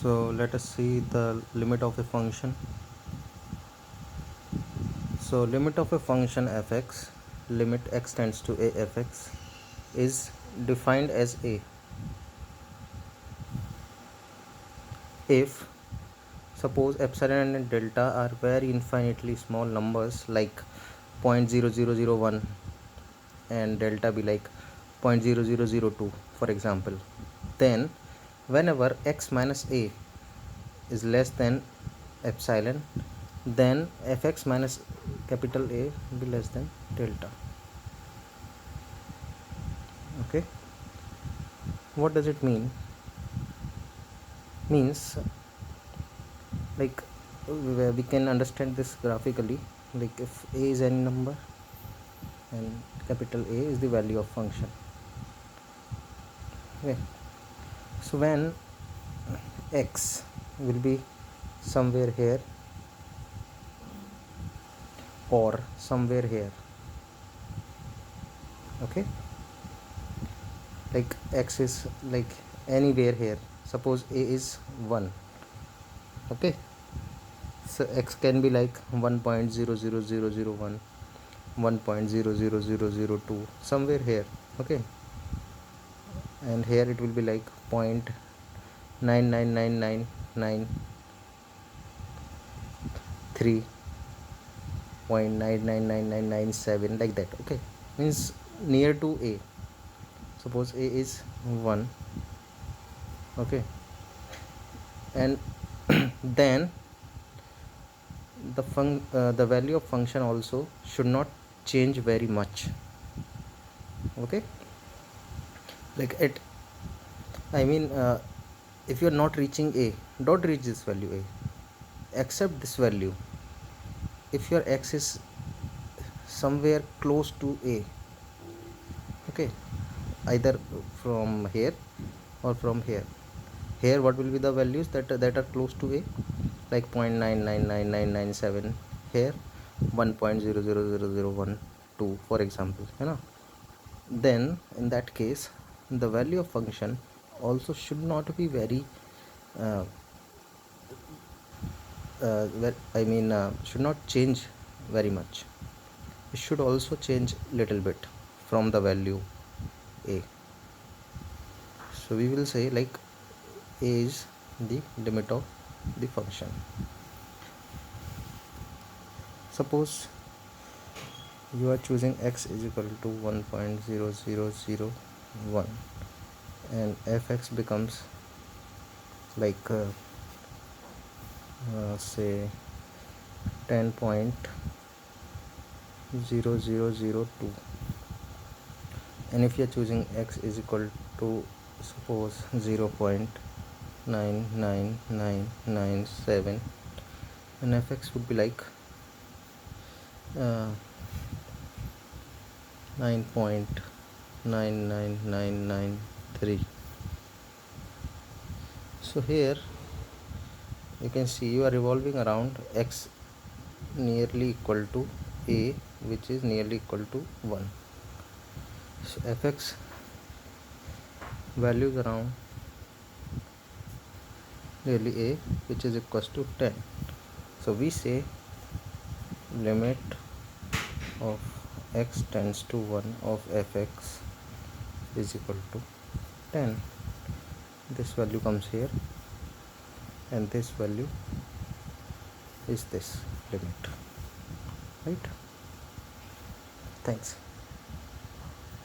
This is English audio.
So let us see the limit of a function. So limit of a function fx, limit x tends to a fx, is defined as a if suppose epsilon and delta are very infinitely small numbers like 0.0001 and delta be like 0.0002 for example, then whenever x minus a is less than epsilon, then fx minus capital A will be less than delta. Okay, what does it mean? Means like we can understand this graphically, like if a is any number and capital A is the value of function. Okay, so when x will be somewhere here or somewhere here, okay, like x is like anywhere here, suppose a is 1, okay, so x can be like 1.00001, 1.00002 somewhere here, okay, and here it will be like 0.99999 0.9999997 like that, okay, means near to a. Suppose a is 1, okay, and then the value of function also should not change very much, okay, like it, I mean if you are not reaching a, don't reach this value a, accept this value. If your x is somewhere close to a, okay, either from here or from here, here what will be the values that are close to a, like 0.9999997, here 1.00001 for example, you know, then in that case the value of function also should not be very uh, should not change very much. It should also change little bit from the value a. So we will say like a is the limit of the function. Suppose you are choosing x is equal to 1.0001 and fx becomes like say 10.0002, and if you are choosing x is equal to suppose 0.99997, and fx would be like 9.99993. So here you can see you are revolving around x nearly equal to a, which is nearly equal to 1. So fx values around nearly a, which is equals to 10. So we say limit of x tends to 1 of fx is equal to 10. This value comes here and this value is this limit, right? Thanks.